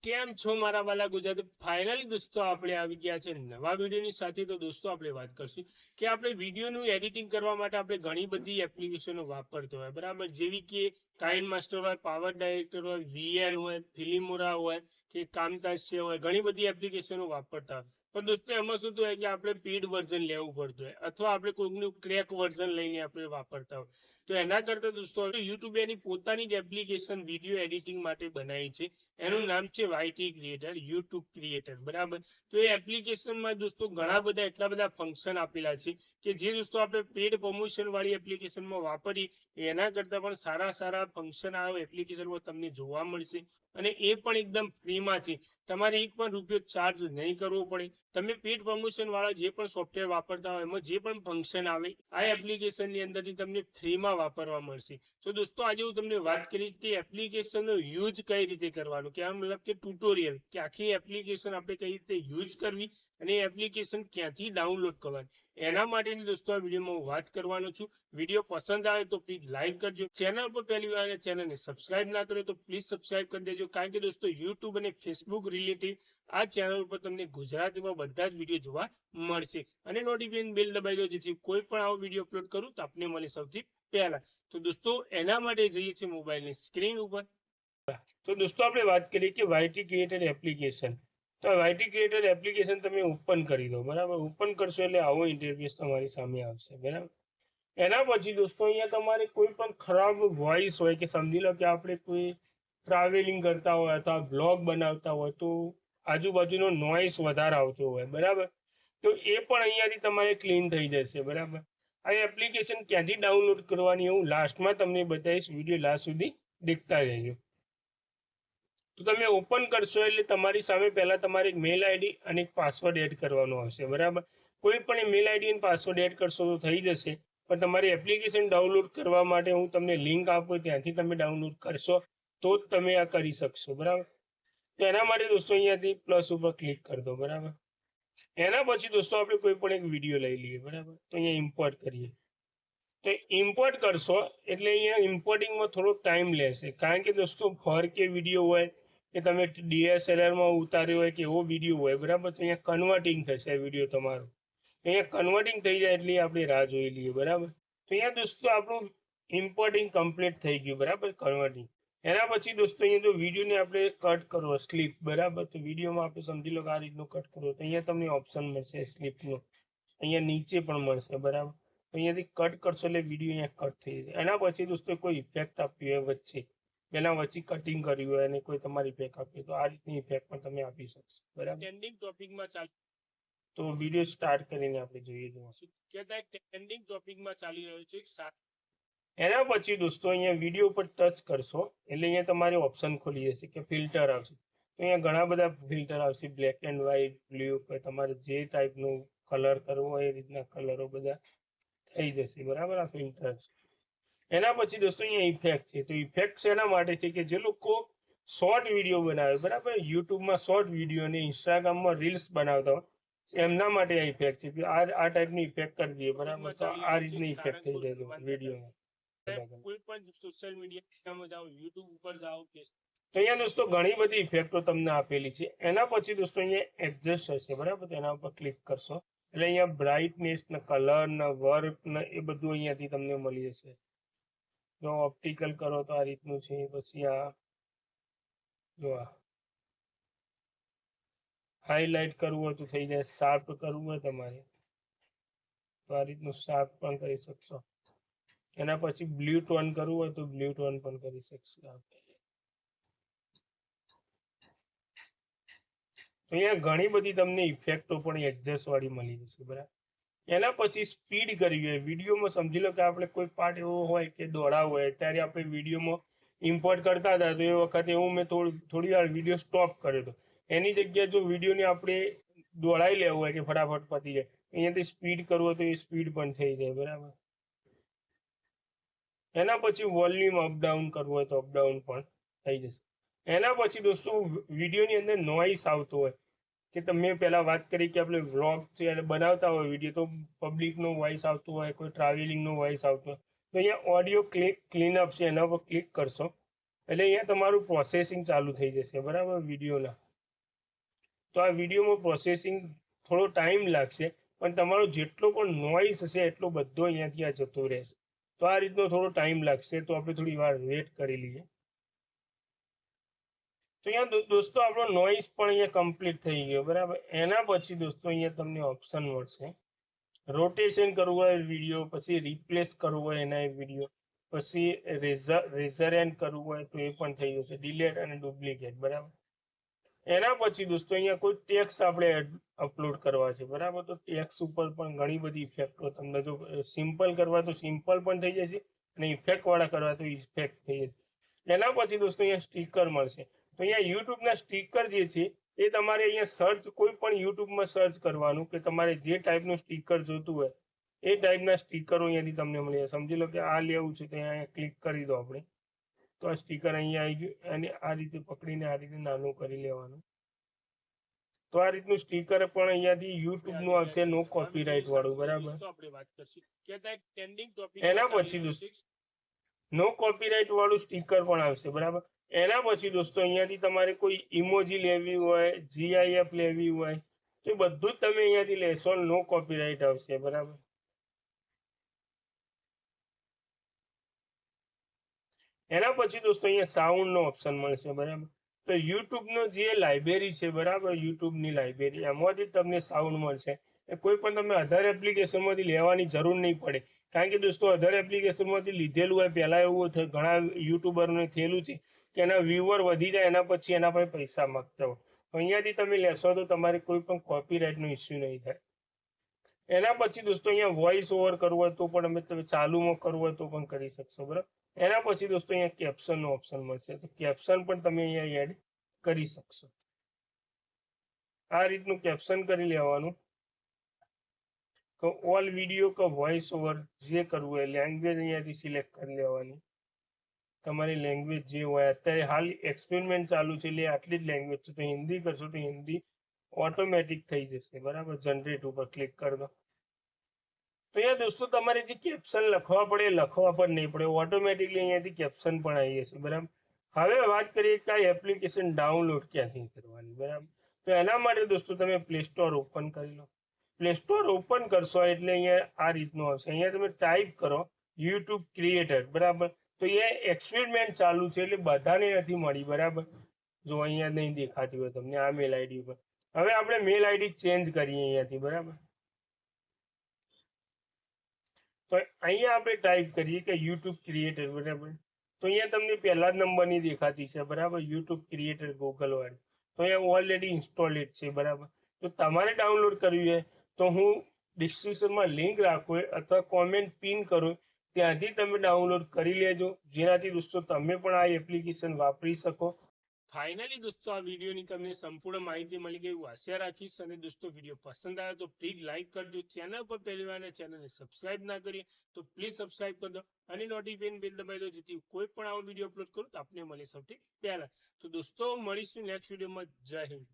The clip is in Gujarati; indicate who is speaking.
Speaker 1: કેમ છો મારા વાલા ગુજરાતી? ફાઇનલી દોસ્તો આપણે આવી ગયા છે નવા વિડીયોની સાથે. તો દોસ્તો આપણે વાત કરશું કે આપણે વિડીયોનું એડિટિંગ કરવા માટે આપણે ઘણી બધી એપ્લિકેશનો વાપરતો હોય, બરાબર? જેવી કે કાઇન માસ્ટર હોય, પાવર ડાયરેક્ટર હોય, વીએન હોય, ફિલ્મોરા હોય કે કામતાસ્ય હોય, ઘણી બધી એપ્લિકેશનો વાપરતા હોય. પણ દોસ્તો એમાં શું થાય કે આપણે પેડ વર્ઝન લેવું પડતું હોય અથવા આપણે કોઈકનું ક્રેક વર્ઝન લઈને આપણે વાપરતા હોય. તો એના કરતા દોસ્તો યુટ્યુબ એની પોતાની જ એપ્લિકેશન વિડીયો એડિટિંગ માટે બનાવી છે. એનું નામ છે વાયટી ક્રિએટર, યુટ્યુબ ક્રિએટર, બરાબર? તો એ એપ્લિકેશનમાં દોસ્તો ઘણા બધા એટલા બધા ફંક્શન આપેલા છે કે જે દોસ્તો આપણે પેડ પ્રમોશન વાળી એપ્લિકેશનમાં વાપરી એના કરતા પણ સારા સારા ફંક્શન આ એપ્લિકેશનમાં તમને જોવા મળશે. અને એ પણ એકદમ ફ્રીમાં છે. તમારે એક પણ રૂપિયો ચાર્જ નહીં કરવો પડે. તમે પેડ પ્રમોશન વાળા જે પણ સોફ્ટવેર વાપરતા હોય એમાં જે પણ ફંક્શન આવે આ એપ્લિકેશનની અંદરથી તમને ફ્રીમાં વાપરવા મળશે. તો દોસ્તો આજે હું તમને વાત કરીશ કે એપ્લિકેશનનો યુઝ કઈ રીતે કરવાનો, કે આ મતલબ કે ટ્યુટોરિયલ કે આખી એપ્લિકેશન આપણે કઈ રીતે યુઝ કરવી અને એપ્લિકેશન ક્યાંથી ડાઉનલોડ કરવાની એના માટેની દોસ્તો આ વિડીયોમાં હું વાત કરવાનો છું. વિડીયો પસંદ આવે તો પ્લીઝ લાઈક કરજો. ચેનલ પર પહેલી વાર ચેનલને સબસ્ક્રાઇબ ના કરો તો પ્લીઝ સબસ્ક્રાઇબ કરી દેજો, કારણ કે દોસ્તો યુટ્યુબ અને ફેસબુક રિલેટેડ આ ચેનલ ઉપર તમને ગુજરાતીમાં બધા જ વિડીયો જોવા મળશે. અને નોટિફિકેશન બેલ દબાવી દો જેથી કોઈ પણ આવો વિડીયો અપલોડ કરું તો આપને મળે સૌથી પહેલા. તો દોસ્તો એના માટે જઈએ છીએ મોબાઈલની સ્ક્રીન ઉપર. તો દોસ્તો આપણે વાત કરીએ કે વાયટી ક્રિએટર એપ્લિકેશન. તો આ વાયટી ક્રિએટર એપ્લિકેશન તમે ઓપન કરી દો, બરાબર? ઓપન કરશો એટલે આવો ઇન્ટરફેસ તમારી સામે આવશે, બરાબર? એના પછી દોસ્તો અહીંયા તમારે કોઈ પણ ખરાબ વોઇસ હોય કે સમજી લો કે આપણે કોઈ ટ્રાવેલિંગ કરતા હોય અથવા બ્લોગ બનાવતા હોય તો આજુબાજુનો નોઇસ વધારે આવતો હોય, બરાબર? તો એ પણ અહીંયાથી તમારે ક્લીન થઈ જશે, બરાબર? આ એપ્લિકેશન ક્યાંથી ડાઉનલોડ કરવાની હું લાસ્ટમાં તમને બતાવીશ. વિડીયો લાસ્ટ સુધી દેખતા રહેજો. તો તમે ઓપન કરશો એટલે તમારી સામે પહેલા તમારે એક મેલ આઈડી અને એક પાસવર્ડ એડ કરવાનો આવશે, બરાબર? કોઈ પણ મેલ આઈડી અને પાસવર્ડ એડ કરશો તો થઈ જશે. પણ તમારી એપ્લિકેશન ડાઉનલોડ કરવા માટે હું તમને લિંક આપું, ત્યાંથી તમે ડાઉનલોડ કરશો તો જ તમે આ કરી શકશો, બરાબર? તો એના માટે દોસ્તો અહીંયાથી પ્લસ ઉપર ક્લિક કરી દો, બરાબર? એના પછી દોસ્તો આપણે કોઈ પણ એક વિડીયો લઈ લઈએ, બરાબર? તો અહીંયા ઇમ્પોર્ટ કરીએ. તો ઇમ્પોર્ટ કરશો એટલે અહીંયા ઇમ્પોર્ટિંગમાં થોડો ટાઈમ લેશે, કારણ કે દોસ્તો ફર કે વિડીયો હોય કે તમે ડીએસએલઆરમાં ઉતાર્યો હોય કે એવો વિડીયો હોય, બરાબર? તો અહીંયા કન્વર્ટિંગ થશે વિડીયો તમારો. અહીંયા કન્વર્ટિંગ થઈ જાય એટલે આપણે રાહ જોઈ લઈએ, બરાબર? તો અહીંયા દોસ્તો આપણું ઇમ્પોર્ટિંગ કમ્પ્લીટ થઈ ગયું, બરાબર? કન્વર્ટિંગ. એના પછી દોસ્તો અહીંયા જો વિડીયોને આપણે કટ કરવો સ્લીપ, બરાબર? તો વિડીયોમાં આપણે સમજી લો કે આ રીતનું કટ કરવો તો અહીંયા તમને ઓપ્શન મળશે સ્લીપનો. અહીંયા નીચે પણ મળશે, બરાબર? તો અહીંયાથી કટ કરશો એટલે વિડીયો અહીંયા કટ થઈ જાય. એના પછી દોસ્તો કોઈ ઇફેક્ટ આપવી હોય વચ્ચે, પહેલા વચ્ચે કટિંગ કર્યું હોય અને કોઈ તમારી ઇફેક્ટ આપી તો આ રીતની ઇફેક્ટ પણ તમે આપી શકશો, બરાબર? ટ્રેન્ડિંગ ટોપિકમાં ચાલ તો વિડીયો સ્ટાર્ટ કરીને આપણે જોઈએ જોઈશું કે ટ્રેન્ડિંગ ટોપિકમાં ચાલી રહ્યો છે. એના પછી દોસ્તો અહીંયા વિડીયો ઉપર ટચ કરશો એટલે અહીંયા તમારે ઓપ્શન ખોલી જશે કે ફિલ્ટર આવશે. તો અહીંયા ઘણા બધા ફિલ્ટર આવશે, બ્લેક એન્ડ વ્હાઈટ, બ્લુ, તમારે જે ટાઈપનું કલર કરવો હોય એ રીતના કલરો બધા થઈ જશે, બરાબર? આ ફિલ્ટર છે. એના પછી દોસ્તો અહીંયા ઇફેક્ટ છે. તો ઇફેક્ટ શેના માટે છે કે જે લોકો શોર્ટ વિડીયો બનાવે, બરાબર? યુટ્યુબમાં શોર્ટ વિડીયો અને ઇન્સ્ટાગ્રામમાં રીલ્સ બનાવતા હોય એમના માટે આ ઇફેક્ટ છે. આ ટાઈપની ઇફેક્ટ કરી દઈએ, બરાબર? તો આ રીતની ઇફેક્ટ થઈ જાય વિડીયોમાં. કોઈ પણ સોશિયલ મીડિયામાં જાઓ, યુટ્યુબ ઉપર જાઓ, તો અહીંયા દોસ્તો ઘણી બધી ઇફેક્ટો તમને આપેલી છે. એના પછી દોસ્તો અહીંયા એડજસ્ટ હશે, બરાબર? તો એના ઉપર ક્લિક કરશો એટલે અહીંયા બ્રાઇટનેસ ને કલર ને વર્ક ને એ બધું અહીંયાથી તમને મળી જશે. જો ઓપ્ટિકલ કરો તો આ રીતનું છે. પછી આ જો હાઈલાઇટ કરવું હોય તો થઈ જાય, શાર્પ કરવું હોય તમારે તો આ રીતનું શાર્પ પણ કરી શકશો. એના પછી બ્લુ ટોન કરવું હોય તો બ્લુ ટોન પણ કરી શકશો. અહીંયા ઘણી બધી તમને ઇફેક્ટો પણ એડજસ્ટ વાળી મળી જશે, બરાબર? એના પછી સ્પીડ કરવી હોય વિડીયોમાં, સમજી લો કે આપણે કોઈ પાર્ટ એવો હોય કે દોડાવ હોય ત્યારે આપણે વિડીયોમાં ઇમ્પોર્ટ કરતા હતા તો એ વખતે એવું મેં થોડી વાર વિડીયો સ્ટોપ કર્યો હતો. એની જગ્યાએ જો વિડીયોને આપણે દોડાઈ લેવું હોય કે ફટાફટ પતી જાય, અહીંયાથી સ્પીડ કરવું હોય તો એ સ્પીડ પણ થઈ જાય, બરાબર? એના પછી વોલ્યુમ અપડાઉન કરવું હોય તો અપડાઉન પણ થઈ જશે. એના પછી દોસ્તો વિડીયોની અંદર નોઇસ આવતો હોય કે તમે પહેલા વાત કરી કે આપણે વ્લોગ બનાવતા હોય વિડીયો તો પબ્લિકનો વોઇસ આવતો હોય, કોઈ ટ્રાવેલિંગનો વોઇસ આવતો હોય તો અહીંયા ઓડિયો ક્લીનઅપ છે એના પર ક્લિક કરશો એટલે અહીંયા તમારું પ્રોસેસિંગ ચાલુ થઈ જશે બરાબર વિડીયોના. તો આ વિડીયોમાં પ્રોસેસિંગ થોડો ટાઈમ લાગશે, પણ તમારો જેટલો પણ નોઈસ હશે એટલો બધો અહીંયાથી આ જતો રહેશે. તો આ રીતનો થોડો ટાઈમ લાગશે, તો આપણે થોડી વાર વેટ કરી લઈએ. તો અહીંયા દોસ્તો આપણો નોઈસ પણ અહીંયા કમ્પ્લીટ થઈ ગયો બરાબર. એના પછી દોસ્તો અહીંયા તમને ઓપ્શન મળશે રોટેશન કરવું હોય વિડીયો, પછી રિપ્લેસ કરવું હોય એના વિડીયો, પછી રેઝર એન્ડ કરવું હોય તો એ પણ થઈ જશે, ડિલેટ અને ડુપ્લિકેટ બરાબર. એના પછી દોસ્તો અહીંયા કોઈ ટેક્સ આપણે અપલોડ કરવા છે બરાબર. તો ટેક્સ ઉપર પણ ઘણી બધી ઇફેક્ટો તમને, જો સિમ્પલ કરવા તો સિમ્પલ પણ થઈ જશે અને ઇફેક્ટ વાળા કરવા તો ઇફેક્ટ થઈ જશે. એના પછી દોસ્તો અહીંયા સ્ટીકર મળશે. તો અહીંયા યુટ્યુબના સ્ટીકર જે છે એ તમારે અહીંયા સર્ચ, કોઈ પણ યુટ્યુબમાં સર્ચ કરવાનું કે તમારે જે ટાઈપનું સ્ટીકર જોતું હોય એ ટાઈપના સ્ટીકરો અહીંયાથી તમને મળે. સમજી લો કે આ લેવું છે તો અહીંયા ક્લિક કરી દો આપણે, તો આ સ્ટીકર અહીંયા આવી ગયું, અને આ રીતે પકડીને આ રીતે નાનું કરી લેવાનું. તો આ રીતનું સ્ટીકર પણ અહીંયાથી યુટ્યુબ નું આવશે, નો કોપીરાઇટ વાળું બરાબર. એના પછી નો કોપીરાઇટ વાળું સ્ટીકર પણ આવશે બરાબર. એના પછી દોસ્તો અહીંયાથી તમારે કોઈ ઇમોજી લેવી હોય, GIF લેવી હોય તો એ બધું જ તમે અહીંયાથી લેશો, નો કોપીરાઇટ આવશે બરાબર. એના પછી દોસ્તો અહીંયા સાઉન્ડ નો ઓપ્શન મળશે બરાબર. તો યુટ્યુબ નો જે લાઇબ્રેરી છે બરાબર, યુટ્યુબ ની લાઇબ્રેરી, એમાંથી તમને સાઉન્ડ મળશે. કોઈ પણ તમે અધર એપ્લિકેશન માંથી લેવાની જરૂર નહીં પડે, કારણ કે દોસ્તો અધર એપ્લિકેશન માંથી લીધેલું હોય, પહેલા એવું ઘણા યુટ્યુબરને થયેલું છે કે એના વ્યુઅર વધી જાય, એના પછી એના પર પૈસા માંગતા હોય. તો અહીંયાથી તમે લેશો તો તમારે કોઈ પણ કોપીરાઇટ નો ઇસ્યુ નહીં થાય. એના પછી દોસ્તો અહીંયા વોઇસ ઓવર કરવું હોય તો પણ તમે ચાલુમાં કરવું હોય તો પણ કરી શકશો બરાબર. એના પછી દોસ્તો અહીંયા કેપ્શન નો ઓપ્શન મળશે, તો કેપ્શન પણ તમે અહીંયા એડ કરી શકશો. આ રીતનું કેપ્શન કરી લેવાનું. તો ઓલ વિડીયો કે વોઇસ ઓવર જે કરવું હોય, લેંગ્વેજ અહીંયાથી સિલેક્ટ કરી લેવાની, તમારી લેંગ્વેજ જે હોય. અત્યારે હાલ એક્સપેરિમેન્ટ ચાલુ છે એટલે આટલી જ લેંગ્વેજ છે, તો હિન્દી કરશો તો હિન્દી ઓટોમેટિક થઈ જશે બરાબર. જનરેટ ઉપર ક્લિક કરી દો. તો અહીંયા દોસ્તો તમારે જે કેપ્શન લખવા પડે લખવા પણ નહીં પડે, ઓટોમેટિકલી અહીંયાથી કેપ્શન પણ આવી જશે બરાબર. હવે વાત કરીએ કે આ એપ્લિકેશન ડાઉનલોડ ક્યાંથી કરવાની બરાબર. તો એના માટે દોસ્તો તમે પ્લે સ્ટોર ઓપન કરી લો. પ્લે સ્ટોર ઓપન કરશો એટલે અહીંયા આ રીતનું આવશે. અહીંયા તમે ટાઈપ કરો યુટ્યુબ ક્રિએટર બરાબર. તો અહીંયા એક્સપેરિમેન્ટ ચાલુ છે એટલે બધાને નથી મળી બરાબર. જો અહીંયા નહીં દેખાતી હોય તમને આ મેલ આઈડી ઉપર. હવે આપણે મેલ આઈડી ચેન્જ કરીએ અહીંયાથી બરાબર. તો અહીંયા આપણે ટાઈપ કરીએ કે યુટ્યુબ ક્રિએટર બરાબર. તો અહીંયા તમને પહેલા જ નંબરની દેખાતી છે બરાબર, યુટ્યુબ ક્રિએટર ગૂગલ વાળી. તો અહીંયા ઓલરેડી ઇન્સ્ટોલેડ છે બરાબર. તો તમારે ડાઉનલોડ કરવી હોય તો હું ડિસ્ક્રિપ્શનમાં લિંક રાખું અથવા કોમેન્ટ પિન કરું, ત્યાંથી તમે ડાઉનલોડ કરી લેજો, જેનાથી દોસ્તો તમે પણ આ એપ્લિકેશન વાપરી શકો. ફાઇનલી દોસ્તો આ વિડીયોની તમને સંપૂર્ણ માહિતી મળી ગઈ એવું આશા રાખીશ. અને દોસ્તો વિડીયો પસંદ આવે તો પ્લીઝ લાઈક કરજો. ચેનલ પર પહેલી વાર ચેનલને સબસ્ક્રાઇબ ના કરીએ તો પ્લીઝ સબસ્ક્રાઇબ કરી દો અને નોટિફિકેશન બેલ દબાવી દો, જેથી કોઈ પણ આવો વિડીયો અપલોડ કરું તો આપને મળે સૌથી પહેલા. તો દોસ્તો મળીશું નેક્સ્ટ વિડીયોમાં. જય હિન્દ.